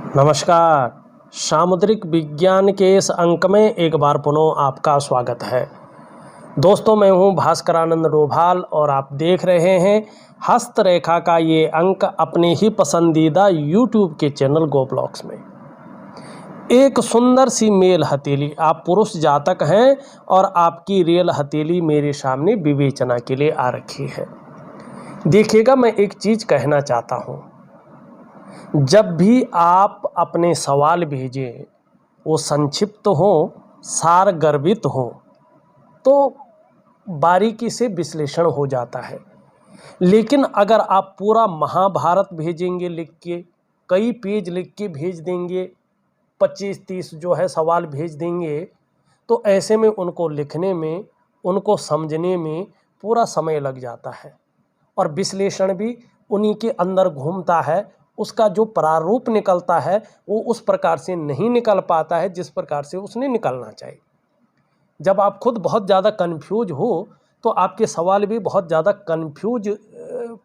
नमस्कार। सामुद्रिक विज्ञान के इस अंक में एक बार पुनः आपका स्वागत है। दोस्तों, मैं हूं भास्करानंद डोभाल और आप देख रहे हैं हस्तरेखा का ये अंक अपने ही पसंदीदा YouTube के चैनल गो ब्लॉग्स में। एक सुंदर सी मेल हथेली, आप पुरुष जातक हैं और आपकी रियल हथेली मेरे सामने विवेचना के लिए आ रखी है। देखिएगा, मैं एक चीज़ कहना चाहता हूँ। जब भी आप अपने सवाल भेजें वो संक्षिप्त हो, सार गर्भित हो, तो बारीकी से विश्लेषण हो जाता है। लेकिन अगर आप पूरा महाभारत भेजेंगे लिख के, कई पेज लिख के भेज देंगे, 25-30 जो है सवाल भेज देंगे, तो ऐसे में उनको लिखने में, उनको समझने में पूरा समय लग जाता है और विश्लेषण भी उन्हीं के अंदर घूमता है। उसका जो प्रारूप निकलता है वो उस प्रकार से नहीं निकल पाता है जिस प्रकार से उसने निकलना चाहिए। जब आप खुद बहुत ज़्यादा कन्फ्यूज हो तो आपके सवाल भी बहुत ज़्यादा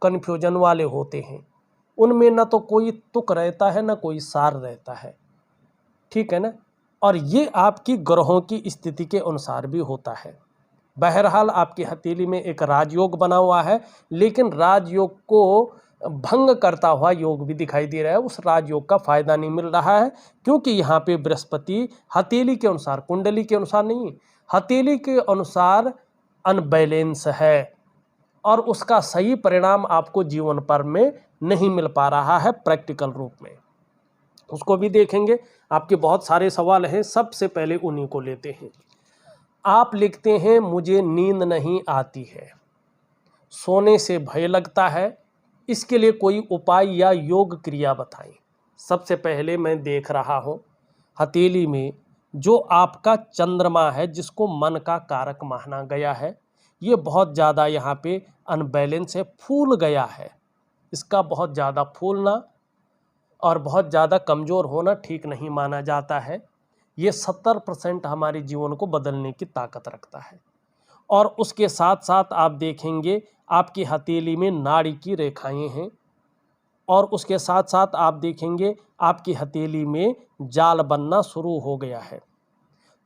कन्फ्यूजन वाले होते हैं। उनमें ना तो कोई तुक रहता है ना कोई सार रहता है, ठीक है ना। और ये आपकी ग्रहों की स्थिति के अनुसार भी होता है। बहरहाल आपकी हथेली में एक राजयोग बना हुआ है, लेकिन राजयोग को भंग करता हुआ योग भी दिखाई दे रहा है। उस राजयोग का फायदा नहीं मिल रहा है क्योंकि यहाँ पे बृहस्पति हथेली के अनुसार, कुंडली के अनुसार नहीं, हथेली के अनुसार अनबैलेंस है और उसका सही परिणाम आपको जीवन पर में नहीं मिल पा रहा है प्रैक्टिकल रूप में। उसको भी देखेंगे। आपके बहुत सारे सवाल हैं, सबसे पहले उन्हीं को लेते हैं। आप लिखते हैं मुझे नींद नहीं आती है, सोने से भय लगता है, इसके लिए कोई उपाय या योग क्रिया बताएं। सबसे पहले मैं देख रहा हूँ हथेली में जो आपका चंद्रमा है, जिसको मन का कारक माना गया है, ये बहुत ज़्यादा यहाँ पे अनबैलेंस है, फूल गया है। इसका बहुत ज़्यादा फूलना और बहुत ज़्यादा कमज़ोर होना ठीक नहीं माना जाता है। ये 70% हमारे जीवन को बदलने की ताकत रखता है। और उसके साथ साथ आप देखेंगे आपकी हथेली में नाड़ी की रेखाएं हैं और उसके साथ साथ आप देखेंगे आपकी हथेली में जाल बनना शुरू हो गया है।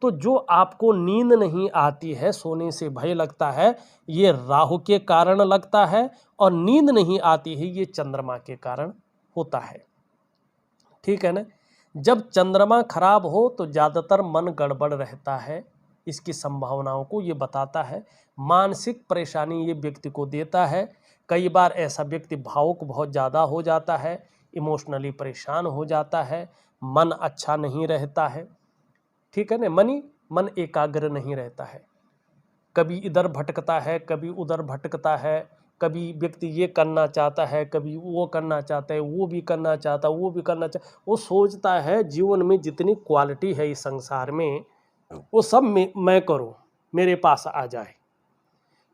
तो जो आपको नींद नहीं आती है, सोने से भय लगता है, ये राहु के कारण लगता है और नींद नहीं आती है ये चंद्रमा के कारण होता है, ठीक है ना। जब चंद्रमा खराब हो तो ज़्यादातर मन गड़बड़ रहता है, इसकी संभावनाओं को ये बताता है। मानसिक परेशानी ये व्यक्ति को देता है। कई बार ऐसा व्यक्ति भावुक बहुत ज़्यादा हो जाता है, इमोशनली परेशान हो जाता है, मन अच्छा नहीं रहता है, ठीक है ना। मन एकाग्र नहीं रहता है, कभी इधर भटकता है, कभी उधर भटकता है, कभी व्यक्ति ये करना चाहता है, कभी वो करना चाहता है, वो भी करना चाहता है, वो भी करना चाहता, वो सोचता है जीवन में जितनी क्वालिटी है इस संसार में वो सब मैं करूं, मेरे पास आ जाए,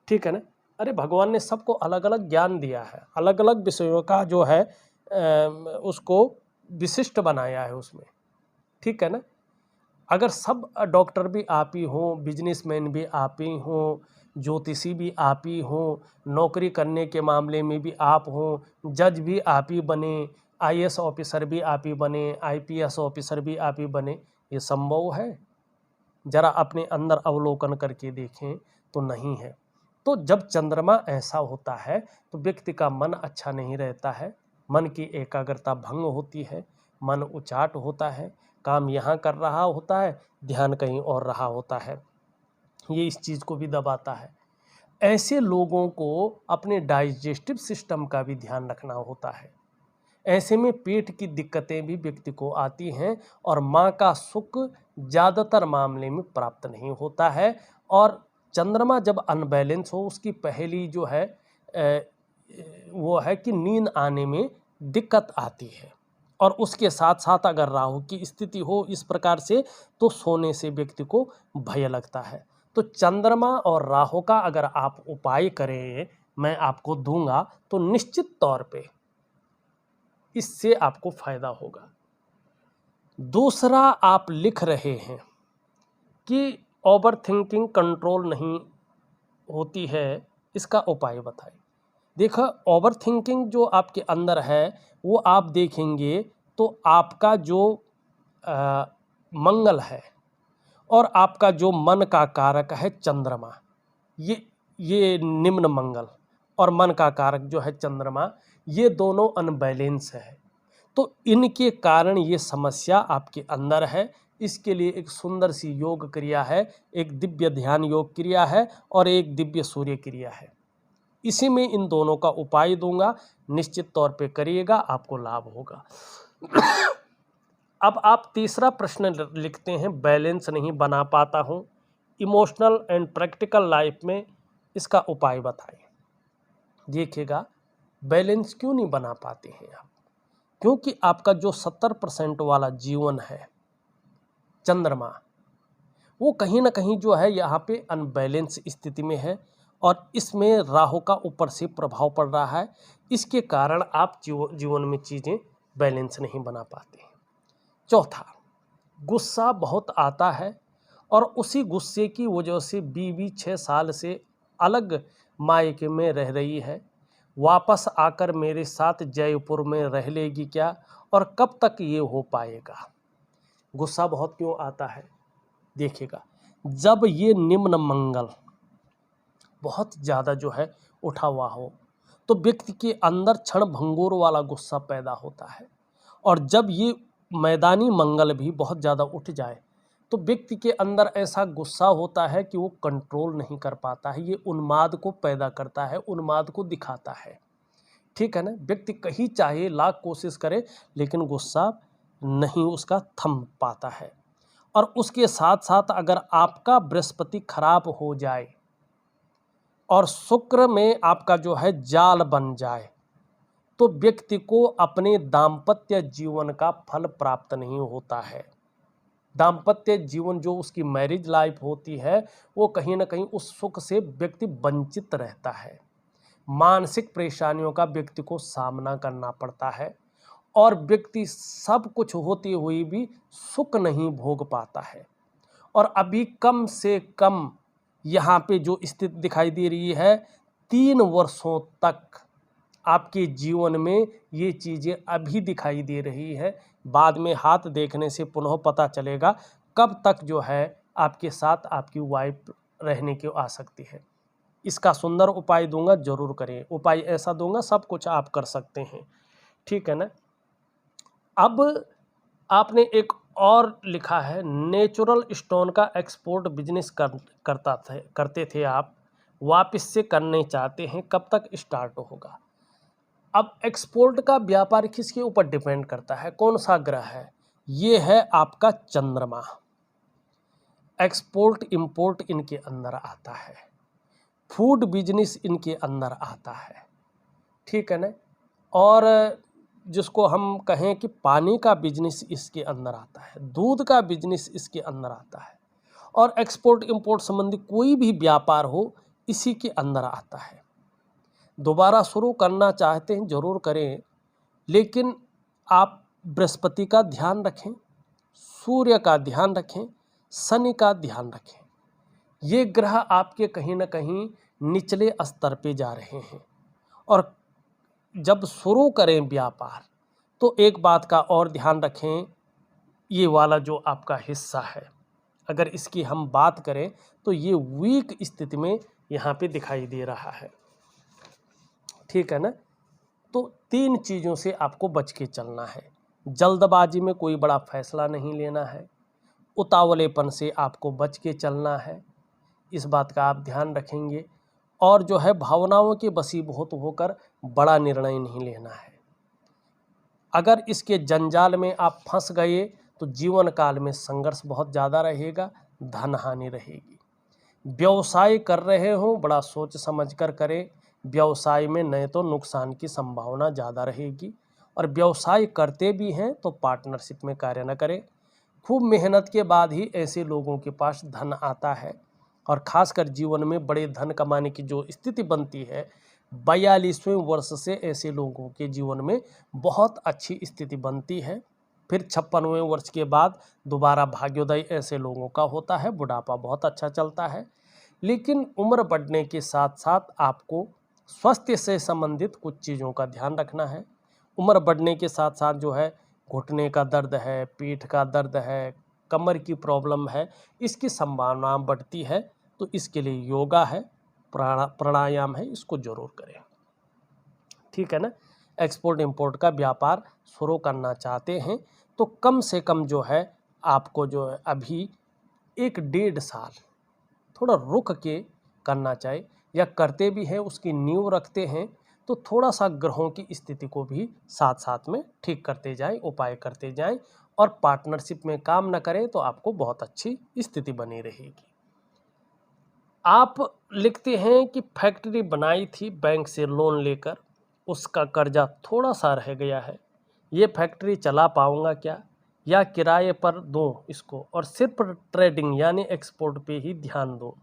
ठीक है ना। अरे भगवान ने सबको अलग अलग ज्ञान दिया है, अलग अलग विषयों का जो है उसको विशिष्ट बनाया है उसमें, ठीक है ना। अगर सब डॉक्टर भी आप ही हों, बिजनेसमैन भी आप ही हों, ज्योतिषी भी आप ही हों, नौकरी करने के मामले में भी आप हों, जज भी आप ही बने, आईएएस ऑफिसर भी आप ही बने, आईपीएस ऑफिसर भी आप ही बने, ये संभव है? जरा अपने अंदर अवलोकन करके देखें तो नहीं है। तो जब चंद्रमा ऐसा होता है तो व्यक्ति का मन अच्छा नहीं रहता है, मन की एकाग्रता भंग होती है, मन उचाट होता है, काम यहाँ कर रहा होता है, ध्यान कहीं और रहा होता है, ये इस चीज़ को भी दबाता है। ऐसे लोगों को अपने डाइजेस्टिव सिस्टम का भी ध्यान रखना होता है। ऐसे में पेट की दिक्कतें भी व्यक्ति को आती हैं और माँ का सुख ज़्यादातर मामले में प्राप्त नहीं होता है। और चंद्रमा जब अनबैलेंस हो, उसकी पहली जो है वो है कि नींद आने में दिक्कत आती है। और उसके साथ साथ अगर राहु की स्थिति हो इस प्रकार से तो सोने से व्यक्ति को भय लगता है। तो चंद्रमा और राहु का अगर आप उपाय करें, मैं आपको दूंगा, तो निश्चित तौर पे इससे आपको फायदा होगा। दूसरा, आप लिख रहे हैं कि ओवर थिंकिंग कंट्रोल नहीं होती है, इसका उपाय बताएं। देखो, ओवर थिंकिंग जो आपके अंदर है वो आप देखेंगे तो आपका जो मंगल है और आपका जो मन का कारक है चंद्रमा, ये निम्न मंगल और मन का कारक जो है चंद्रमा, ये दोनों अनबैलेंस है। तो इनके कारण ये समस्या आपके अंदर है। इसके लिए एक सुंदर सी योग क्रिया है, एक दिव्य ध्यान योग क्रिया है और एक दिव्य सूर्य क्रिया है। इसी में इन दोनों का उपाय दूंगा, निश्चित तौर पे करिएगा, आपको लाभ होगा। अब आप तीसरा प्रश्न लिखते हैं, बैलेंस नहीं बना पाता हूँ, इमोशनल एंड प्रैक्टिकल लाइफ में इसका उपाय बताएं। देखिएगा, बैलेंस क्यों नहीं बना पाते हैं आप? क्योंकि आपका जो 70% वाला जीवन है चंद्रमा, वो कहीं ना कहीं जो है यहाँ पे अनबैलेंस स्थिति में है और इसमें राहु का ऊपर से प्रभाव पड़ रहा है। इसके कारण आप जीवन में चीज़ें बैलेंस नहीं बना पाते हैं। चौथा, गुस्सा बहुत आता है और उसी गुस्से की वजह से बीवी 6 साल से अलग मायके में रह रही है। वापस आकर मेरे साथ जयपुर में रह लेगी क्या, और कब तक ये हो पाएगा? गुस्सा बहुत क्यों आता है? देखिएगा, जब ये निम्न मंगल बहुत ज़्यादा जो है उठा हुआ हो तो व्यक्ति के अंदर क्षण भंगुर वाला गुस्सा पैदा होता है, और जब ये मैदानी मंगल भी बहुत ज़्यादा उठ जाए तो व्यक्ति के अंदर ऐसा गुस्सा होता है कि वो कंट्रोल नहीं कर पाता है। ये उन्माद को पैदा करता है, उन्माद को दिखाता है। ठीक है ना? व्यक्ति कहीं चाहे लाख कोशिश करे लेकिन गुस्सा नहीं उसका थम पाता है। और उसके साथ साथ अगर आपका बृहस्पति खराब हो जाए और शुक्र में आपका जो है जाल बन जाए तो व्यक्ति को अपने दाम्पत्य जीवन का फल प्राप्त नहीं होता है। दाम्पत्य जीवन जो उसकी मैरिज लाइफ होती है वो कहीं ना कहीं उस सुख से व्यक्ति वंचित रहता है। मानसिक परेशानियों का व्यक्ति को सामना करना पड़ता है और व्यक्ति सब कुछ होते हुए भी सुख नहीं भोग पाता है। और अभी कम से कम यहाँ पे जो स्थिति दिखाई दे रही है, 3 वर्षों तक आपके जीवन में ये चीज़ें अभी दिखाई दे रही है। बाद में हाथ देखने से पुनः पता चलेगा कब तक जो है आपके साथ आपकी वाइफ रहने की आ सकती है। इसका सुंदर उपाय दूंगा, जरूर करें। उपाय ऐसा दूंगा सब कुछ आप कर सकते हैं। ठीक है ना? अब आपने एक और लिखा है, नेचुरल स्टोन का एक्सपोर्ट बिजनेस करते थे आप, वापस से करने चाहते हैं, कब तक स्टार्ट होगा? अब एक्सपोर्ट का व्यापार किसके ऊपर डिपेंड करता है? कौन सा ग्रह है? ये है आपका चंद्रमा। एक्सपोर्ट इंपोर्ट इनके अंदर आता है, फूड बिजनेस इनके अंदर आता है। ठीक है ना? और जिसको हम कहें कि पानी का बिजनेस इसके अंदर आता है, दूध का बिजनेस इसके अंदर आता है, और एक्सपोर्ट इंपोर्ट संबंधी कोई भी व्यापार हो इसी के अंदर आता है। दोबारा शुरू करना चाहते हैं जरूर करें, लेकिन आप बृहस्पति का ध्यान रखें, सूर्य का ध्यान रखें, शनि का ध्यान रखें। ये ग्रह आपके कहीं ना कहीं निचले स्तर पे जा रहे हैं। और जब शुरू करें व्यापार तो एक बात का और ध्यान रखें, ये वाला जो आपका हिस्सा है अगर इसकी हम बात करें तो ये वीक स्थिति में यहाँ पे दिखाई दे रहा है। ठीक है ना? तो 3 चीज़ों से आपको बच के चलना है। जल्दबाजी में कोई बड़ा फैसला नहीं लेना है, उतावलेपन से आपको बच के चलना है, इस बात का आप ध्यान रखेंगे। और जो है भावनाओं के वशीभूत होकर बड़ा निर्णय नहीं लेना है। अगर इसके जंजाल में आप फंस गए तो जीवन काल में संघर्ष बहुत ज़्यादा रहेगा, धन हानि रहेगी। व्यवसाय कर रहे हो बड़ा सोच समझ कर करें, व्यवसाय में नहीं तो नुकसान की संभावना ज़्यादा रहेगी। और व्यवसाय करते भी हैं तो पार्टनरशिप में कार्य न करें। खूब मेहनत के बाद ही ऐसे लोगों के पास धन आता है, और ख़ासकर जीवन में बड़े धन कमाने की जो स्थिति बनती है 42वें वर्ष से ऐसे लोगों के जीवन में बहुत अच्छी स्थिति बनती है। फिर 56वें वर्ष के बाद दोबारा भाग्योदय ऐसे लोगों का होता है, बुढ़ापा बहुत अच्छा चलता है। लेकिन उम्र बढ़ने के साथ साथ आपको स्वास्थ्य से संबंधित कुछ चीज़ों का ध्यान रखना है। उम्र बढ़ने के साथ साथ जो है घुटने का दर्द है, पीठ का दर्द है, कमर की प्रॉब्लम है, इसकी संभावना बढ़ती है। तो इसके लिए योगा है, प्राणायाम है, इसको जरूर करें। ठीक है ना। एक्सपोर्ट इंपोर्ट का व्यापार शुरू करना चाहते हैं तो कम से कम जो है आपको जो है अभी 1-1.5 साल थोड़ा रुक के करना चाहिए, या करते भी हैं उसकी नींव रखते हैं तो थोड़ा सा ग्रहों की स्थिति को भी साथ साथ में ठीक करते जाएं, उपाय करते जाएं, और पार्टनरशिप में काम न करें तो आपको बहुत अच्छी स्थिति बनी रहेगी। आप लिखते हैं कि फैक्ट्री बनाई थी बैंक से लोन लेकर, उसका कर्जा थोड़ा सा रह गया है, ये फैक्ट्री चला पाऊंगा क्या, या किराए पर दूं इसको और सिर्फ ट्रेडिंग यानी एक्सपोर्ट पे ही ध्यान दो।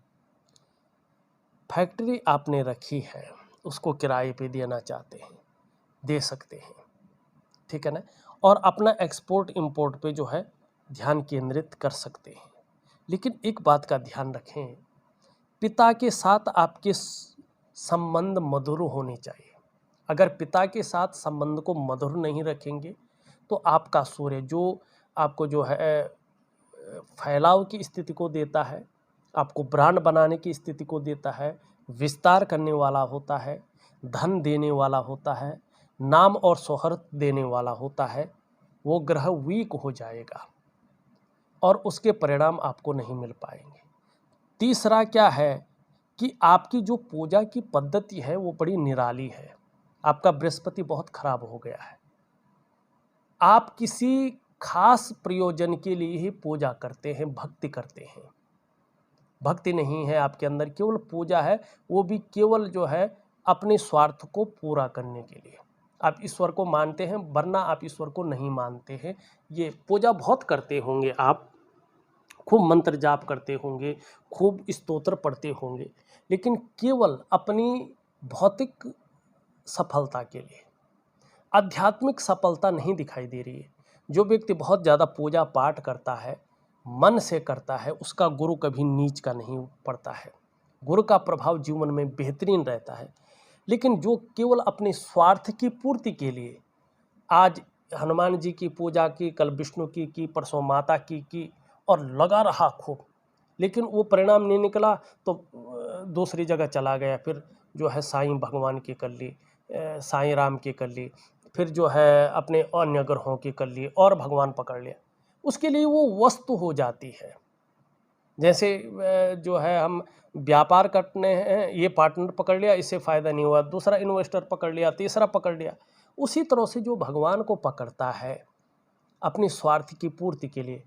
फैक्ट्री आपने रखी है, उसको किराए पे देना चाहते हैं, दे सकते हैं। ठीक है ना। और अपना एक्सपोर्ट इंपोर्ट पे जो है ध्यान केंद्रित कर सकते हैं। लेकिन एक बात का ध्यान रखें, पिता के साथ आपके संबंध मधुर होने चाहिए। अगर पिता के साथ संबंध को मधुर नहीं रखेंगे तो आपका सूर्य जो आपको जो है फैलाव की स्थिति को देता है, आपको ब्रांड बनाने की स्थिति को देता है, विस्तार करने वाला होता है, धन देने वाला होता है, नाम और शोहरत देने वाला होता है, वो ग्रह वीक हो जाएगा और उसके परिणाम आपको नहीं मिल पाएंगे। तीसरा क्या है कि आपकी जो पूजा की पद्धति है वो बड़ी निराली है। आपका बृहस्पति बहुत खराब हो गया है। आप किसी खास प्रयोजन के लिए ही पूजा करते हैं, भक्ति करते हैं। भक्ति नहीं है आपके अंदर, केवल पूजा है, वो भी केवल जो है अपने स्वार्थ को पूरा करने के लिए। आप ईश्वर को मानते हैं वरना आप ईश्वर को नहीं मानते हैं। ये पूजा बहुत करते होंगे आप, खूब मंत्र जाप करते होंगे, खूब स्तोत्र पढ़ते होंगे, लेकिन केवल अपनी भौतिक सफलता के लिए। आध्यात्मिक सफलता नहीं दिखाई दे रही है। जो व्यक्ति बहुत ज़्यादा पूजा पाठ करता है, मन से करता है, उसका गुरु कभी नीच का नहीं पड़ता है। गुरु का प्रभाव जीवन में बेहतरीन रहता है। लेकिन जो केवल अपने स्वार्थ की पूर्ति के लिए आज हनुमान जी की पूजा की, कल विष्णु की, परसों माता की और लगा रहा खूब, लेकिन वो परिणाम नहीं निकला तो दूसरी जगह चला गया, फिर जो है साईं भगवान की कर ली, साईं राम की कर ली, फिर जो है अपने अन्य ग्रहों की कर ली और भगवान पकड़ लिया। उसके लिए वो वस्तु हो जाती है। जैसे जो है हम व्यापार करने हैं, ये पार्टनर पकड़ लिया, इससे फ़ायदा नहीं हुआ, दूसरा इन्वेस्टर पकड़ लिया, तीसरा पकड़ लिया। उसी तरह से जो भगवान को पकड़ता है अपनी स्वार्थ की पूर्ति के लिए,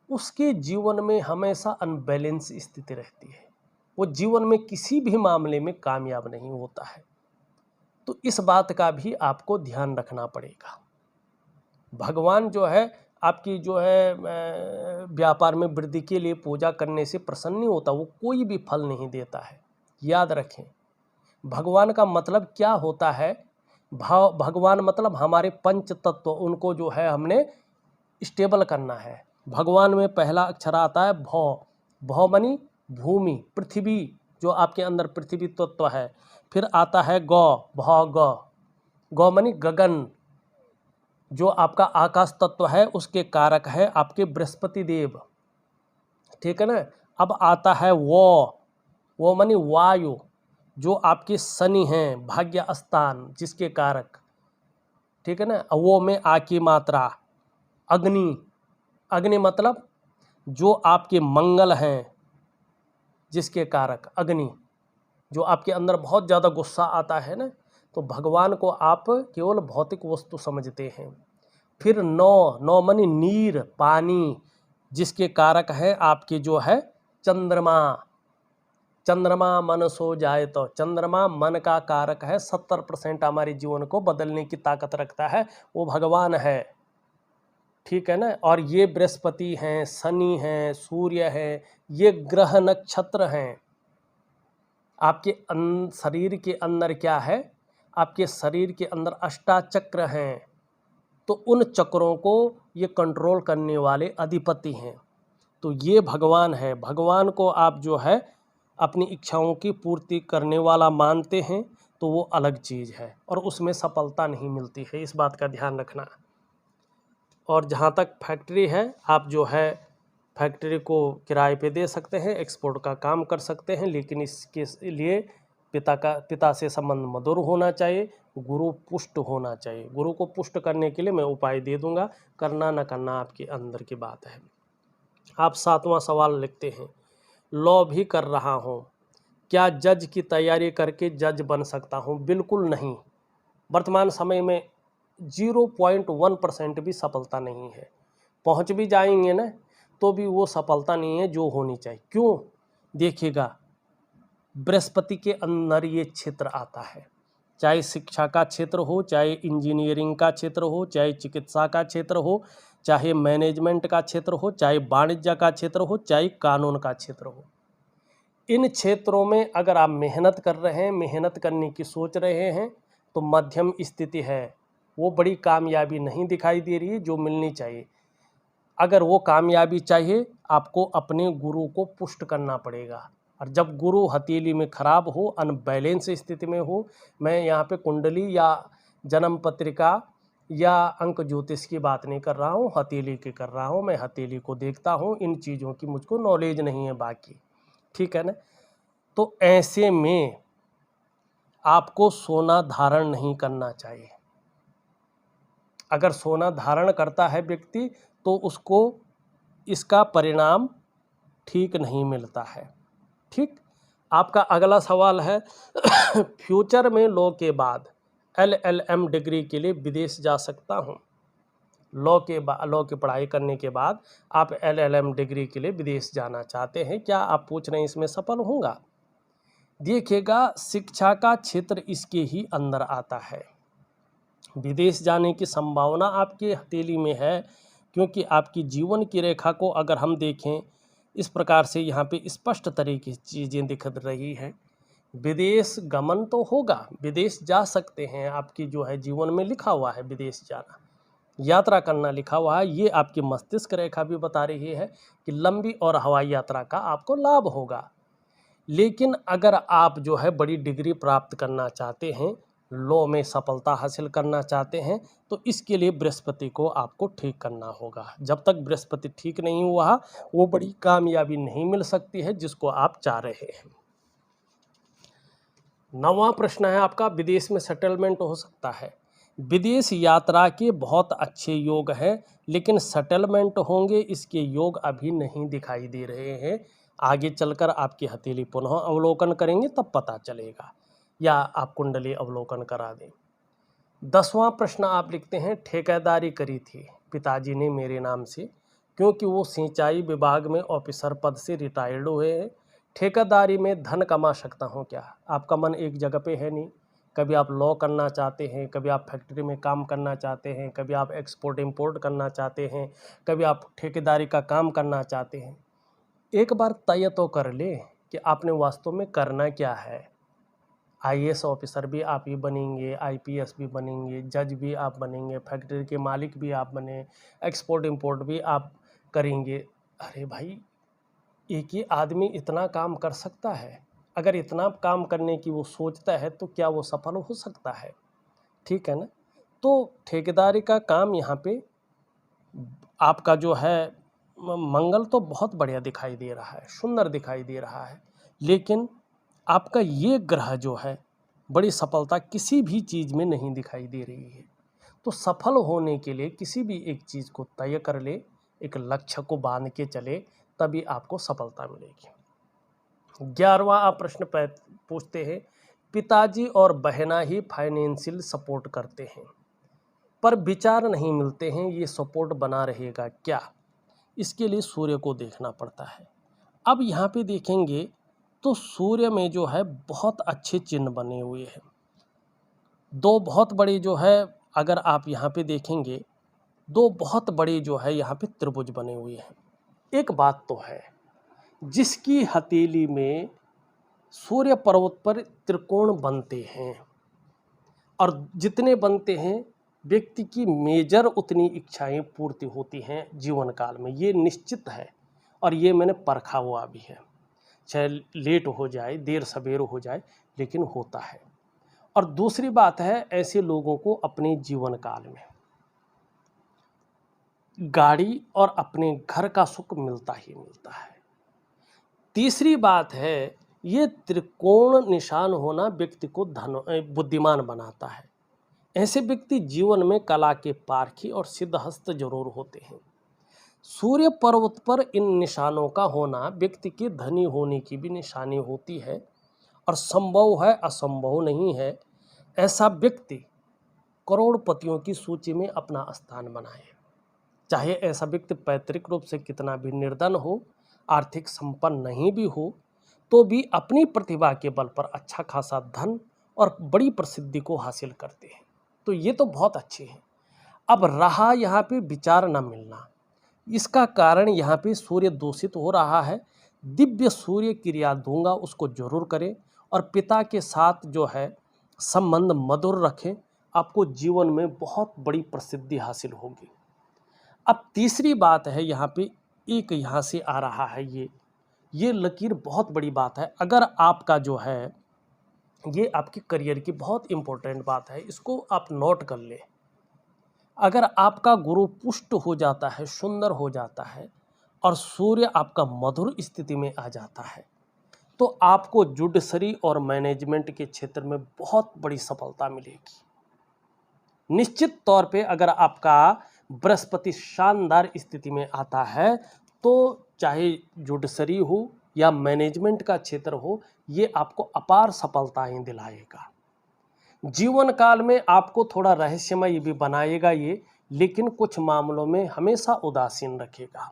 उसके जीवन में हमेशा अनबैलेंस स्थिति रहती है। वो जीवन में किसी भी मामले में कामयाब नहीं होता है। तो इस बात का भी आपको ध्यान रखना पड़ेगा। भगवान जो है आपकी जो है व्यापार में वृद्धि के लिए पूजा करने से प्रसन्न नहीं होता, वो कोई भी फल नहीं देता है। याद रखें, भगवान का मतलब क्या होता है। भगवान मतलब हमारे पंच तत्व, उनको जो है हमने स्टेबल करना है। भगवान में पहला अक्षर आता है भौ। भौ मनी भूमि, पृथ्वी, जो आपके अंदर पृथ्वी तत्व है। फिर आता है गौ, भौ गौ। गौ मनी गगन, जो आपका आकाश तत्व है, उसके कारक है आपके बृहस्पति देव। ठीक है ना। अब आता है वो मनी वायु, जो आपके शनि हैं, भाग्य स्थान जिसके कारक। ठीक है ना। वो में आ की मात्रा अग्नि। अग्नि मतलब जो आपके मंगल हैं, जिसके कारक अग्नि, जो आपके अंदर बहुत ज़्यादा गुस्सा आता है ना, तो भगवान को आप केवल भौतिक वस्तु समझते हैं। फिर नौ मनी नीर, पानी, जिसके कारक है आपके जो है चंद्रमा। चंद्रमा मन सो जाए तो, चंद्रमा मन का कारक है, 70% हमारे जीवन को बदलने की ताकत रखता है, वो भगवान है। ठीक है ना। और ये बृहस्पति हैं, शनि हैं, सूर्य हैं, ये ग्रह नक्षत्र हैं। आपके शरीर के अंदर क्या है, आपके शरीर के अंदर अष्टाचक्र हैं, तो उन चक्रों को ये कंट्रोल करने वाले अधिपति हैं। तो ये भगवान है। भगवान को आप जो है अपनी इच्छाओं की पूर्ति करने वाला मानते हैं तो वो अलग चीज़ है, और उसमें सफलता नहीं मिलती है, इस बात का ध्यान रखना। और जहाँ तक फैक्ट्री है, आप जो है फैक्ट्री को किराए पे दे सकते हैं, एक्सपोर्ट का काम कर सकते हैं, लेकिन इसके लिए पिता से संबंध मधुर होना चाहिए, गुरु पुष्ट होना चाहिए। गुरु को पुष्ट करने के लिए मैं उपाय दे दूंगा, करना न करना आपके अंदर की बात है। आप 7वां सवाल लिखते हैं, लॉ भी कर रहा हूँ, क्या जज की तैयारी करके जज बन सकता हूँ? बिल्कुल नहीं। वर्तमान समय में 0.1% भी सफलता नहीं है। पहुँच भी जाएंगे ना तो भी वो सफलता नहीं है जो होनी चाहिए। क्यों? देखिएगा, बृहस्पति के अंदर ये क्षेत्र आता है, चाहे शिक्षा का क्षेत्र हो, चाहे इंजीनियरिंग का क्षेत्र हो, चाहे चिकित्सा का क्षेत्र हो, चाहे मैनेजमेंट का क्षेत्र हो, चाहे वाणिज्य का क्षेत्र हो, चाहे कानून का क्षेत्र हो। इन क्षेत्रों में अगर आप मेहनत कर रहे हैं, मेहनत करने की सोच रहे हैं, तो मध्यम स्थिति है, वो बड़ी कामयाबी नहीं दिखाई दे रही है जो मिलनी चाहिए। अगर वो कामयाबी चाहिए, आपको अपने गुरु को पुष्ट करना पड़ेगा। और जब गुरु हथेली में खराब हो, अनबैलेंस स्थिति में हो, मैं यहाँ पे कुंडली या जन्म पत्रिका या अंक ज्योतिष की बात नहीं कर रहा हूँ, हथेली की कर रहा हूँ। मैं हथेली को देखता हूँ, इन चीज़ों की मुझको नॉलेज नहीं है बाकी, ठीक है ना। तो ऐसे में आपको सोना धारण नहीं करना चाहिए। अगर सोना धारण करता है व्यक्ति तो उसको इसका परिणाम ठीक नहीं मिलता है। ठीक, आपका अगला सवाल है फ्यूचर में लॉ के बाद LLM डिग्री के लिए विदेश जा सकता हूँ? लॉ की पढ़ाई करने के बाद आप LLM डिग्री के लिए विदेश जाना चाहते हैं, क्या आप पूछ रहे हैं इसमें सफल होगा? देखिएगा, शिक्षा का क्षेत्र इसके ही अंदर आता है। विदेश जाने की संभावना आपके हथेली में है, क्योंकि आपकी जीवन की रेखा को अगर हम देखें इस प्रकार से, यहाँ पे स्पष्ट तरीके से चीज़ें दिख रही हैं। विदेश गमन तो होगा, विदेश जा सकते हैं, आपकी जो है जीवन में लिखा हुआ है विदेश जाना, यात्रा करना लिखा हुआ है। ये आपकी मस्तिष्क रेखा भी बता रही है कि लंबी और हवाई यात्रा का आपको लाभ होगा। लेकिन अगर आप जो है बड़ी डिग्री प्राप्त करना चाहते हैं, लॉ में सफलता हासिल करना चाहते हैं, तो इसके लिए बृहस्पति को आपको ठीक करना होगा। जब तक बृहस्पति ठीक नहीं हुआ, वो बड़ी कामयाबी नहीं मिल सकती है जिसको आप चाह रहे हैं। 9वां प्रश्न है आपका, विदेश में सेटलमेंट हो सकता है? विदेश यात्रा के बहुत अच्छे योग हैं, लेकिन सेटलमेंट होंगे इसके योग अभी नहीं दिखाई दे रहे हैं। आगे चलकर आपकी हथेली पुनः अवलोकन करेंगे तब पता चलेगा, या आप कुंडली अवलोकन करा दें। 10वां प्रश्न आप लिखते हैं, ठेकेदारी करी थी पिताजी ने मेरे नाम से, क्योंकि वो सिंचाई विभाग में ऑफिसर पद से रिटायर्ड हुए हैं। ठेकेदारी में धन कमा सकता हूँ क्या? आपका मन एक जगह पे है नहीं। कभी आप लॉ करना चाहते हैं, कभी आप फैक्ट्री में काम करना चाहते हैं, कभी आप एक्सपोर्ट इंपोर्ट करना चाहते हैं, कभी आप ठेकेदारी का काम करना चाहते हैं। एक बार तय तो कर ले कि आपने वास्तव में करना क्या है। IAS ऑफिसर भी आप ही बनेंगे, IPS भी बनेंगे, जज भी आप बनेंगे, फैक्ट्री के मालिक भी आप बने, एक्सपोर्ट इंपोर्ट भी आप करेंगे। अरे भाई, एक ही आदमी इतना काम कर सकता है? अगर इतना काम करने की वो सोचता है तो क्या वो सफल हो सकता है? ठीक है ना। तो ठेकेदारी का काम यहाँ पे आपका जो है मंगल तो बहुत बढ़िया दिखाई दे रहा है, सुंदर दिखाई दे रहा है, लेकिन आपका ये ग्रह जो है बड़ी सफलता किसी भी चीज़ में नहीं दिखाई दे रही है। तो सफल होने के लिए किसी भी एक चीज़ को तय कर ले, एक लक्ष्य को बांध के चले, तभी आपको सफलता मिलेगी। 11वां आप प्रश्न पूछते हैं, पिताजी और बहना ही फाइनेंशियल सपोर्ट करते हैं पर विचार नहीं मिलते हैं, ये सपोर्ट बना रहेगा क्या? इसके लिए सूर्य को देखना पड़ता है। अब यहाँ पे देखेंगे तो सूर्य में जो है बहुत अच्छे चिन्ह बने हुए हैं। दो बहुत बड़े जो है, अगर आप यहाँ पे देखेंगे, दो बहुत बड़े जो है यहाँ पे त्रिभुज बने हुए हैं। एक बात तो है, जिसकी हथेली में सूर्य पर्वत पर त्रिकोण बनते हैं, और जितने बनते हैं व्यक्ति की मेजर उतनी इच्छाएं पूर्ति होती हैं जीवन काल में, ये निश्चित है। और ये मैंने परखा हुआ भी है, चाहे लेट हो जाए, देर सवेर हो जाए, लेकिन होता है। और दूसरी बात है, ऐसे लोगों को अपने जीवन काल में गाड़ी और अपने घर का सुख मिलता ही मिलता है। तीसरी बात है, ये त्रिकोण निशान होना व्यक्ति को बुद्धिमान बनाता है। ऐसे व्यक्ति जीवन में कला के पारखी और सिद्धहस्त जरूर होते हैं। सूर्य पर्वत पर इन निशानों का होना व्यक्ति के धनी होने की भी निशानी होती है और संभव है, असंभव नहीं है, ऐसा व्यक्ति करोड़पतियों की सूची में अपना स्थान बनाए। चाहे ऐसा व्यक्ति पैतृक रूप से कितना भी निर्धन हो, आर्थिक संपन्न नहीं भी हो, तो भी अपनी प्रतिभा के बल पर अच्छा खासा धन और बड़ी प्रसिद्धि को हासिल करते हैं। तो ये तो बहुत अच्छे हैं। अब रहा यहाँ पे विचार न मिलना, इसका कारण यहाँ पे सूर्य दूषित हो रहा है। दिव्य सूर्य क्रिया दूंगा उसको जरूर करें और पिता के साथ जो है संबंध मधुर रखें, आपको जीवन में बहुत बड़ी प्रसिद्धि हासिल होगी। अब तीसरी बात है, यहाँ पे एक यहाँ से आ रहा है, ये लकीर बहुत बड़ी बात है। अगर आपका जो है ये आपके करियर की बहुत इंपॉर्टेंट बात है, इसको आप नोट कर ले। अगर आपका गुरु पुष्ट हो जाता है, सुंदर हो जाता है और सूर्य आपका मधुर स्थिति में आ जाता है, तो आपको जुडिशरी और मैनेजमेंट के क्षेत्र में बहुत बड़ी सफलता मिलेगी। निश्चित तौर पे अगर आपका बृहस्पति शानदार स्थिति में आता है, तो चाहे जुडिशरी हो या मैनेजमेंट का क्षेत्र हो, ये आपको अपार सफलताएं दिलाएगा। जीवन काल में आपको थोड़ा रहस्यमय भी बनाएगा ये, लेकिन कुछ मामलों में हमेशा उदासीन रखेगा,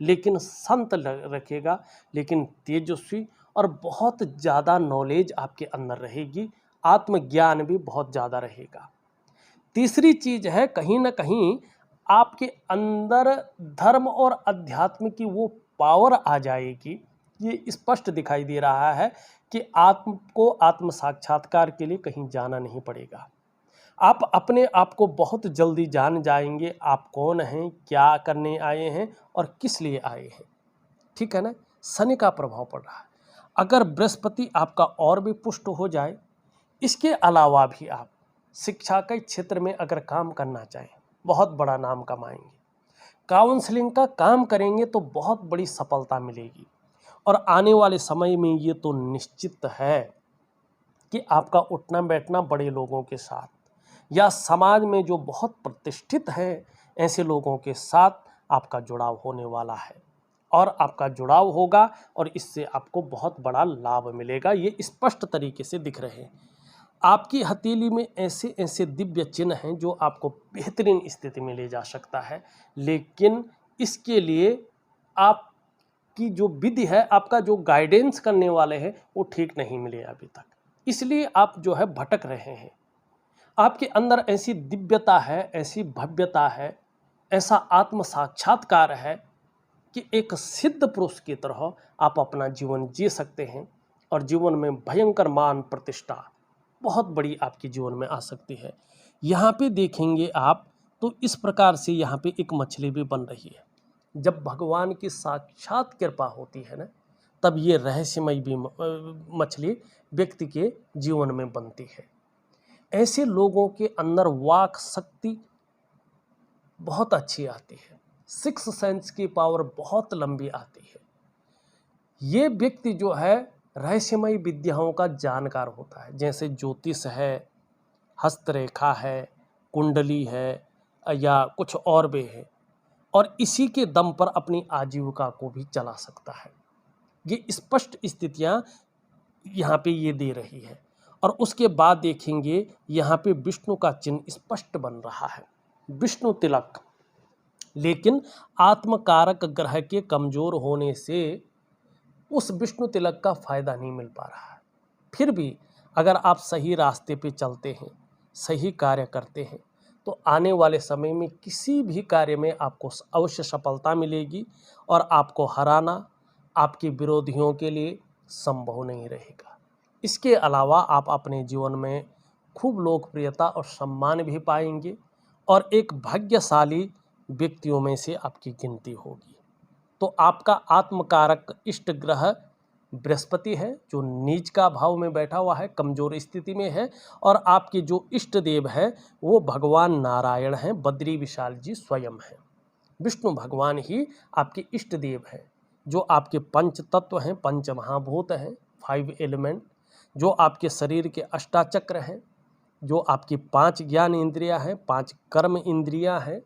लेकिन संत रखेगा, लेकिन तेजस्वी और बहुत ज़्यादा नॉलेज आपके अंदर रहेगी, आत्मज्ञान भी बहुत ज़्यादा रहेगा। तीसरी चीज है, कहीं ना कहीं आपके अंदर धर्म और अध्यात्म की वो पावर आ जाएगी। ये स्पष्ट दिखाई दे रहा है कि आत्म साक्षात्कार के लिए कहीं जाना नहीं पड़ेगा। आप अपने आप को बहुत जल्दी जान जाएंगे, आप कौन हैं, क्या करने आए हैं और किस लिए आए हैं। ठीक है ना। शनि का प्रभाव पड़ रहा है। अगर बृहस्पति आपका और भी पुष्ट हो जाए, इसके अलावा भी आप शिक्षा के क्षेत्र में अगर काम करना चाहें, बहुत बड़ा नाम कमाएंगे। काउंसलिंग का काम करेंगे तो बहुत बड़ी सफलता मिलेगी। और आने वाले समय में ये तो निश्चित है कि आपका उठना बैठना बड़े लोगों के साथ या समाज में जो बहुत प्रतिष्ठित हैं, ऐसे लोगों के साथ आपका जुड़ाव होने वाला है और आपका जुड़ाव होगा और इससे आपको बहुत बड़ा लाभ मिलेगा। ये स्पष्ट तरीके से दिख रहे हैं। आपकी हथेली में ऐसे ऐसे दिव्य चिन्ह हैं जो आपको बेहतरीन स्थिति में ले जा सकता है, लेकिन इसके लिए आपकी जो विधि है, आपका जो गाइडेंस करने वाले हैं, वो ठीक नहीं मिले अभी तक, इसलिए आप जो है भटक रहे हैं। आपके अंदर ऐसी दिव्यता है, ऐसी भव्यता है, ऐसा आत्म साक्षात्कार है कि एक सिद्ध पुरुष की तरह आप अपना जीवन जी सकते हैं और जीवन में भयंकर मान प्रतिष्ठा बहुत बड़ी आपके जीवन में आ सकती है। यहाँ पे देखेंगे आप तो इस प्रकार से यहाँ पे एक मछली भी बन रही है। जब भगवान की साक्षात कृपा होती है ना, तब ये रहस्यमय भी मछली व्यक्ति के जीवन में बनती है। ऐसे लोगों के अंदर वाक शक्ति बहुत अच्छी आती है, सिक्स सेंस की पावर बहुत लंबी आती है। ये व्यक्ति जो है रहस्यमय विद्याओं का जानकार होता है, जैसे ज्योतिष है, हस्तरेखा है, कुंडली है या कुछ और भी है, और इसी के दम पर अपनी आजीविका को भी चला सकता है। ये स्पष्ट स्थितियां यहाँ पे ये दे रही है। और उसके बाद देखेंगे यहाँ पे विष्णु का चिन्ह स्पष्ट बन रहा है, विष्णु तिलक। लेकिन आत्मकारक ग्रह के कमजोर होने से उस विष्णु तिलक का फायदा नहीं मिल पा रहा है। फिर भी अगर आप सही रास्ते पे चलते हैं, सही कार्य करते हैं, तो आने वाले समय में किसी भी कार्य में आपको अवश्य सफलता मिलेगी और आपको हराना आपके विरोधियों के लिए संभव नहीं रहेगा। इसके अलावा आप अपने जीवन में खूब लोकप्रियता और सम्मान भी पाएंगे और एक भाग्यशाली व्यक्तियों में से आपकी गिनती होगी। तो आपका आत्मकारक इष्ट ग्रह बृहस्पति है, जो नीच का भाव में बैठा हुआ है, कमजोर स्थिति में है, और आपके जो इष्ट देव है वो भगवान नारायण हैं, बद्री विशाल जी स्वयं हैं। विष्णु भगवान ही आपके इष्ट देव हैं, जो आपके पंच तत्व हैं, पंच महाभूत हैं, 5 एलिमेंट, जो आपके शरीर के अष्टाचक्र हैं, जो आपकी 5 ज्ञान इंद्रियां हैं, 5 कर्म इंद्रियां हैं,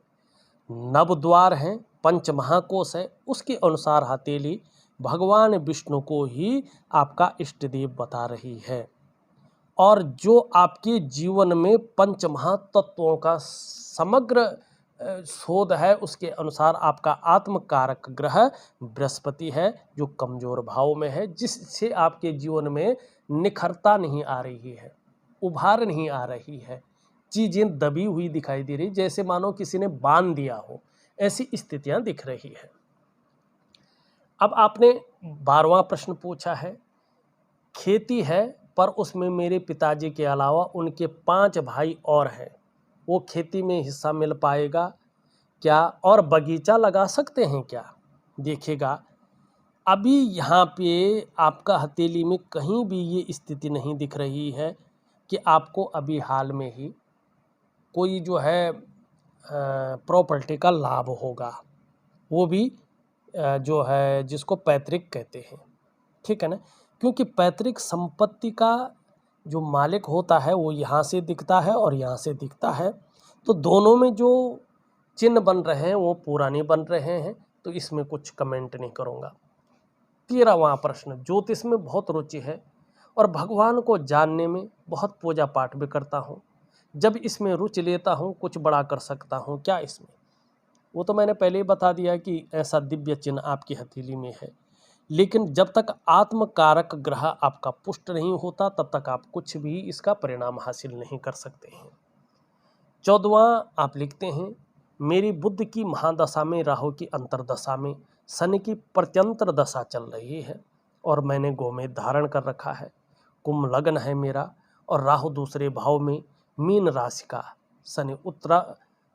नवद्वार हैं, पंच महाकोश है, उसके अनुसार हथेली भगवान विष्णु को ही आपका इष्ट देव बता रही है। और जो आपके जीवन में पंच महातत्वों का समग्र शोध है, उसके अनुसार आपका आत्मकारक ग्रह बृहस्पति है, जो कमजोर भाव में है, जिससे आपके जीवन में निखरता नहीं आ रही है, उभार नहीं आ रही है, चीज़ें दबी हुई दिखाई दे रही, जैसे मानो किसी ने बांध दिया हो, ऐसी स्थितियां दिख रही है। अब आपने 12वां प्रश्न पूछा है, खेती है पर उसमें मेरे पिताजी के अलावा उनके 5 भाई और हैं, वो खेती में हिस्सा मिल पाएगा क्या, और बगीचा लगा सकते हैं क्या? देखिएगा, अभी यहाँ पे आपका हथेली में कहीं भी ये स्थिति नहीं दिख रही है कि आपको अभी हाल में ही कोई जो है प्रॉपर्टी का लाभ होगा, वो भी जो है जिसको पैतृक कहते हैं, ठीक है ना। क्योंकि पैतृक संपत्ति का जो मालिक होता है वो यहाँ से दिखता है और यहाँ से दिखता है, तो दोनों में जो चिन्ह बन रहे हैं वो पूरा नहीं बन रहे हैं, तो इसमें कुछ कमेंट नहीं करूँगा। 13वां प्रश्न, ज्योतिष में बहुत रुचि है और भगवान को जानने में बहुत पूजा पाठ भी करता हूँ, जब इसमें रुचि लेता हूँ कुछ बड़ा कर सकता हूँ क्या इसमें? वो तो मैंने पहले ही बता दिया कि ऐसा दिव्य चिन्ह आपकी हथेली में है, लेकिन जब तक आत्मकारक ग्रह आपका पुष्ट नहीं होता तब तक आप कुछ भी इसका परिणाम हासिल नहीं कर सकते हैं। 14वां आप लिखते हैं, मेरी बुद्ध की महादशा में राहु की अंतरदशा में शनि की प्रत्यंतर दशा चल रही है और मैंने गोमेद धारण कर रखा है, कुंभ लग्न है मेरा और राहु दूसरे भाव में मीन राशि का, शनि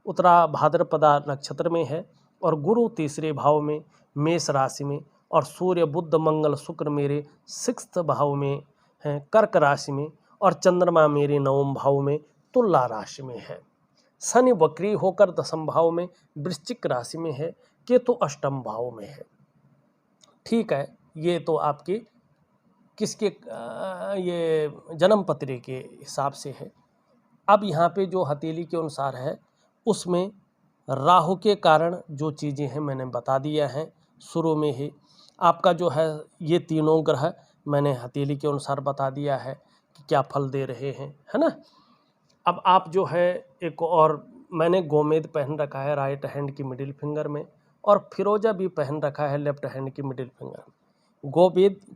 उत्तरा भाद्रपदा नक्षत्र में है और गुरु तीसरे भाव में मेष राशि में, और सूर्य बुध मंगल शुक्र मेरे 6th भाव में हैं कर्क राशि में, और चंद्रमा मेरे 9वें भाव में तुला राशि में है। शनि वक्री होकर 10वें भाव में वृश्चिक राशि में है, केतु 8वें भाव में है। ठीक है, ये तो आपकी किसके ये जन्म पत्री के हिसाब से है। अब यहाँ पे जो हथेली के अनुसार है उसमें राहु के कारण जो चीज़ें हैं मैंने बता दिया है शुरू में ही। आपका जो है ये तीनों ग्रह मैंने हथेली के अनुसार बता दिया है कि क्या फल दे रहे हैं, है ना। अब आप जो है एक और मैंने गोमेद पहन रखा है राइट हैंड की मिडिल फिंगर में, और फिरोजा भी पहन रखा है लेफ्ट हैंड की मिडिल फिंगर में।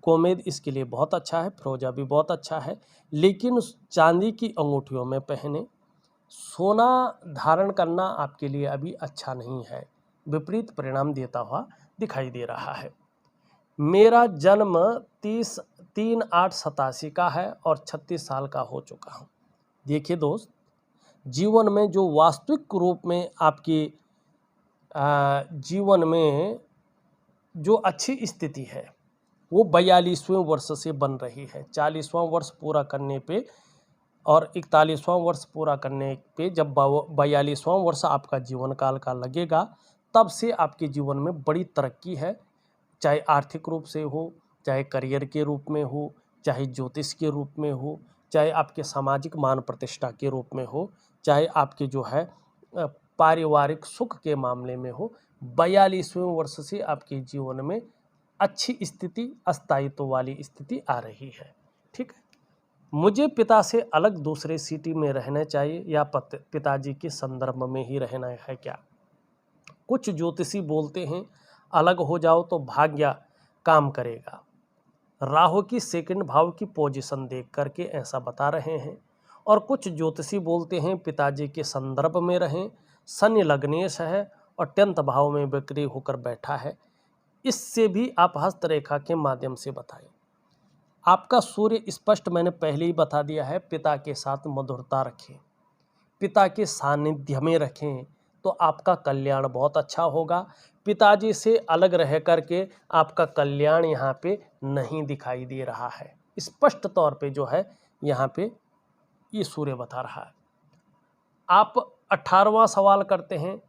गोमेद इसके लिए बहुत अच्छा है, फिरोजा भी बहुत अच्छा है, लेकिन चांदी की अंगूठियों में पहने। सोना धारण करना आपके लिए अभी अच्छा नहीं है, विपरीत परिणाम देता हुआ दिखाई दे रहा है। मेरा जन्म 3/8/87 का है और 36 साल का हो चुका हूँ। देखिए दोस्त, जीवन में जो वास्तविक रूप में आपके जीवन में जो अच्छी स्थिति है वो 42वें वर्ष से बन रही है। 40वां वर्ष पूरा करने पे और 41वां वर्ष पूरा करने पे जब 42वां वर्ष आपका जीवन काल का लगेगा, तब से आपके जीवन में बड़ी तरक्की है, चाहे आर्थिक रूप से हो, चाहे करियर के रूप में हो, चाहे ज्योतिष के रूप में हो, चाहे आपके सामाजिक मान प्रतिष्ठा के रूप में हो, चाहे आपके जो है पारिवारिक सुख के मामले में हो। 42वें वर्ष से आपके जीवन में अच्छी स्थिति, अस्थायित्व वाली स्थिति आ रही है। ठीक है, मुझे पिता से अलग दूसरे सिटी में रहना चाहिए या पिताजी के संदर्भ में ही रहना है क्या? कुछ ज्योतिषी बोलते हैं अलग हो जाओ तो भाग्य काम करेगा। राहु की 2nd भाव की पोजीशन देख करके ऐसा बता रहे हैं, और कुछ ज्योतिषी बोलते हैं पिताजी के संदर्भ में रहें। शनि लग्नेश है और 10th भाव में वक्री होकर बैठा है, इससे भी आप हस्तरेखा के माध्यम से बताएं। आपका सूर्य स्पष्ट मैंने पहले ही बता दिया है, पिता के साथ मधुरता रखें, पिता के सानिध्य में रखें तो आपका कल्याण बहुत अच्छा होगा। पिताजी से अलग रह करके आपका कल्याण यहाँ पे नहीं दिखाई दे रहा है, स्पष्ट तौर पे जो है यहाँ पे ये सूर्य बता रहा है। आप 18वां सवाल करते हैं,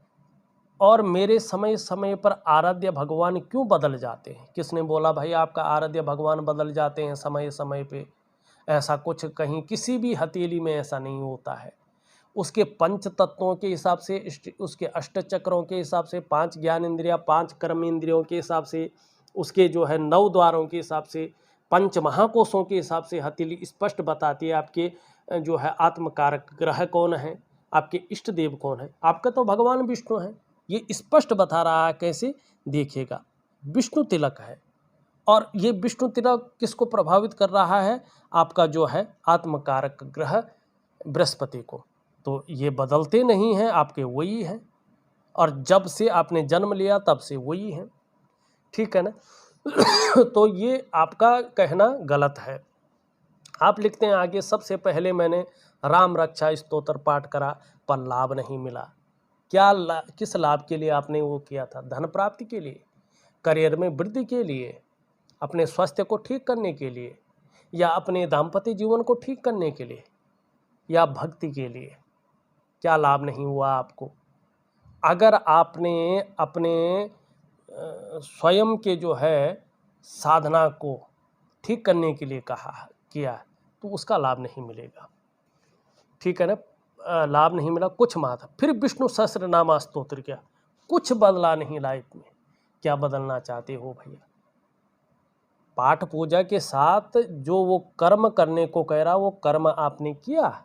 और मेरे समय समय पर आराध्य भगवान क्यों बदल जाते हैं? किसने बोला भाई आपका आराध्य भगवान बदल जाते हैं समय समय पे? ऐसा कुछ कहीं किसी भी हथेली में ऐसा नहीं होता है। उसके पंच तत्वों के हिसाब से, उसके अष्ट चक्रों के हिसाब से, 5 ज्ञान इंद्रिया, 5 कर्म इंद्रियों के हिसाब से, उसके जो है 9 द्वारों के हिसाब से, पंच महाकोशों के हिसाब से हथेली स्पष्ट बताती है आपके जो है आत्मकारक ग्रह कौन है, आपके इष्ट देव कौन है। आपका तो भगवान विष्णु है, ये स्पष्ट बता रहा है। कैसे देखिएगा, विष्णु तिलक है, और ये विष्णु तिलक किसको प्रभावित कर रहा है? आपका जो है आत्मकारक ग्रह बृहस्पति को। तो ये बदलते नहीं हैं, आपके वही हैं, और जब से आपने जन्म लिया तब से वही हैं, ठीक है ना। तो ये आपका कहना गलत है। आप लिखते हैं आगे, सबसे पहले मैंने राम रक्षा स्तोत्र पाठ करा पर लाभ नहीं मिला। किस लाभ के लिए आपने वो किया था? धन प्राप्ति के लिए, करियर में वृद्धि के लिए, अपने स्वास्थ्य को ठीक करने के लिए, या अपने दाम्पत्य जीवन को ठीक करने के लिए, या भक्ति के लिए? क्या लाभ नहीं हुआ आपको? अगर आपने अपने स्वयं के जो है साधना को ठीक करने के लिए किया तो उसका लाभ नहीं मिलेगा, ठीक है ना। लाभ नहीं मिला कुछ मात्र। फिर विष्णु सहस्रनाम स्तोत्र किया, कुछ बदला नहीं लाइफ में। क्या बदलना चाहते हो भैया? पाठ पूजा के साथ जो वो कर्म करने को कह रहा, वो कर्म आपने किया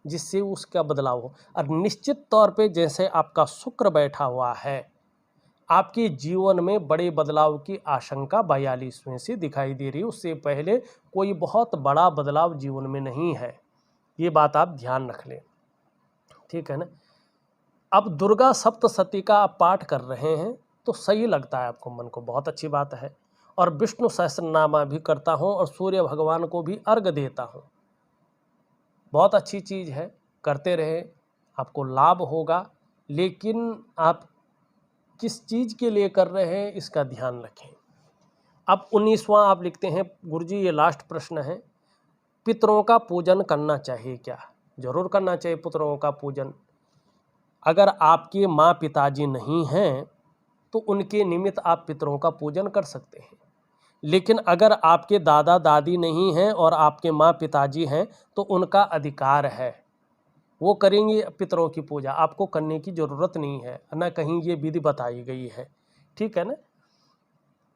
जिससे उसका बदलाव हो। और निश्चित तौर पे जैसे आपका शुक्र बैठा हुआ है, आपके जीवन में बड़े बदलाव की आशंका 42वें से दिखाई दे रही है। उससे पहले कोई बहुत बड़ा बदलाव जीवन में नहीं है, ये बात आप ध्यान रख लें, ठीक है ना। अब दुर्गा सप्तशती का आप पाठ कर रहे हैं तो सही लगता है आपको, मन को बहुत अच्छी बात है। और विष्णु सहस्रनामा भी करता हूँ और सूर्य भगवान को भी अर्घ देता हूँ, बहुत अच्छी चीज़ है, करते रहे, आपको लाभ होगा। लेकिन आप किस चीज़ के लिए कर रहे हैं इसका ध्यान रखें। अब 19वां आप लिखते हैं, गुरुजी ये लास्ट प्रश्न है, पितरों का पूजन करना चाहिए क्या? जरूर करना चाहिए पितरों का पूजन। अगर आपके माँ पिताजी नहीं हैं तो उनके निमित्त आप पितरों का पूजन कर सकते हैं। लेकिन अगर आपके दादा दादी नहीं हैं और आपके माँ पिताजी हैं तो उनका अधिकार है, वो करेंगे पितरों की पूजा, आपको करने की ज़रूरत नहीं है, ना कहीं ये विधि बताई गई है, ठीक है ना।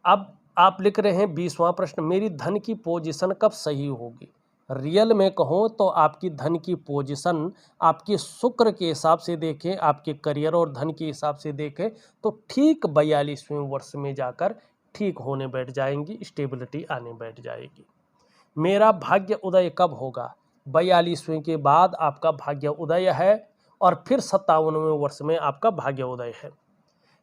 अब आप लिख रहे हैं 20वां प्रश्न, मेरी धन की पोजीशन कब सही होगी? रियल में कहूँ तो आपकी धन की पोजीशन आपके शुक्र के हिसाब से देखें, आपके करियर और धन के हिसाब से देखें तो ठीक 42वें वर्ष में जाकर ठीक होने बैठ जाएंगी, स्टेबिलिटी आने बैठ जाएगी। मेरा भाग्य उदय कब होगा? 42वें के बाद आपका भाग्य उदय है, और फिर 57वें वर्ष में आपका भाग्य उदय है।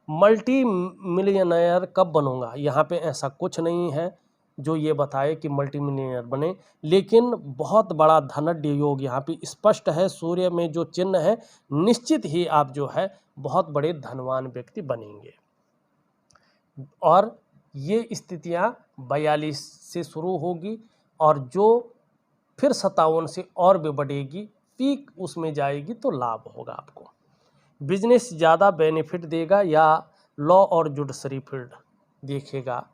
मल्टी मिलियनर कब बनूंगा? यहाँ पे ऐसा कुछ नहीं है जो ये बताए कि मल्टी मिलियनर बने, लेकिन बहुत बड़ा धनाढ्य योग यहाँ पे स्पष्ट है। सूर्य में जो चिन्ह है, निश्चित ही आप जो है बहुत बड़े धनवान व्यक्ति बनेंगे। और ये स्थितियाँ 42 से शुरू होगी और जो फिर 57 से और भी बढ़ेगी, पीक उसमें जाएगी तो लाभ होगा आपको। बिजनेस ज़्यादा बेनिफिट देगा या लॉ और जुडिशरी फील्ड? देखिएगा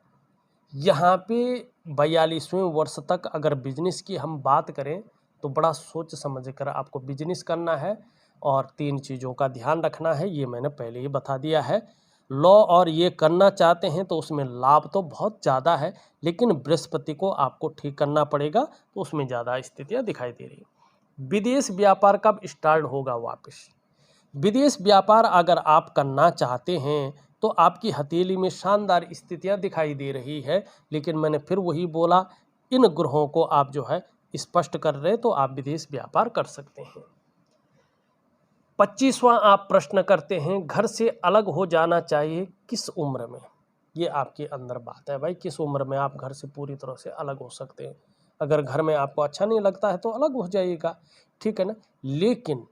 यहाँ पे 42वें वर्ष तक अगर बिजनेस की हम बात करें तो बड़ा सोच समझ कर आपको बिजनेस करना है, और 3 चीज़ों का ध्यान रखना है, ये मैंने पहले ही बता दिया है। लॉ और ये करना चाहते हैं तो उसमें लाभ तो बहुत ज़्यादा है, लेकिन बृहस्पति को आपको ठीक करना पड़ेगा, तो उसमें ज़्यादा स्थितियाँ दिखाई दे रही। विदेश व्यापार कब स्टार्ट होगा वापस? विदेश व्यापार अगर आप करना चाहते हैं तो आपकी हथेली में शानदार स्थितियां दिखाई दे रही है, लेकिन मैंने फिर वही बोला, इन ग्रहों को आप जो है स्पष्ट कर रहे तो आप विदेश व्यापार कर सकते हैं। 25वां आप प्रश्न करते हैं, घर से अलग हो जाना चाहिए किस उम्र में? ये आपके अंदर बात है भाई, किस उम्र में आप घर से पूरी तरह से अलग हो सकते हैं। अगर घर में आपको अच्छा नहीं लगता है तो अलग हो जाइएगा, ठीक है ना। लेकिन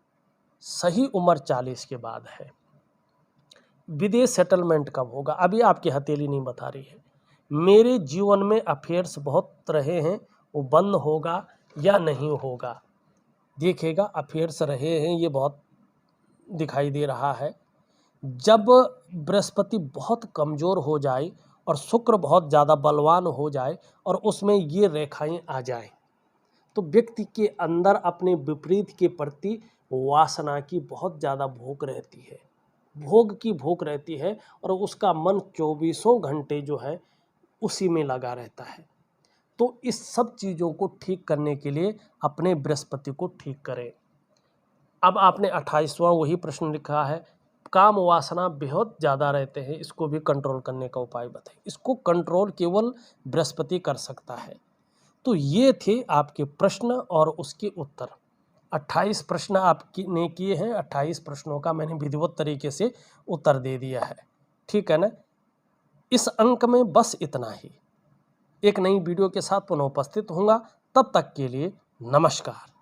सही उम्र 40 के बाद है। विदेश सेटलमेंट कब होगा? अभी आपकी हथेली नहीं बता रही है। मेरे जीवन में अफेयर्स बहुत रहे हैं, वो बंद होगा या नहीं होगा? देखिएगा, अफेयर्स रहे हैं, ये बहुत दिखाई दे रहा है। जब बृहस्पति बहुत कमज़ोर हो जाए और शुक्र बहुत ज़्यादा बलवान हो जाए और उसमें ये रेखाएं आ जाए, तो व्यक्ति के अंदर अपने विपरीत के प्रति वासना की बहुत ज़्यादा भूख रहती है, भोग की भूख रहती है, और उसका मन 24 घंटे जो है उसी में लगा रहता है। तो इस सब चीज़ों को ठीक करने के लिए अपने बृहस्पति को ठीक करें। अब आपने 28वां वही प्रश्न लिखा है, काम वासना बहुत ज़्यादा रहते हैं, इसको भी कंट्रोल करने का उपाय बताइए। इसको कंट्रोल केवल बृहस्पति कर सकता है। तो ये थे आपके प्रश्न और उसके उत्तर। 28 प्रश्न आपने किए हैं, 28 प्रश्नों का मैंने विधिवत तरीके से उत्तर दे दिया है, ठीक है ना। इस अंक में बस इतना ही। एक नई वीडियो के साथ पुनः उपस्थित होऊंगा, तब तक के लिए नमस्कार।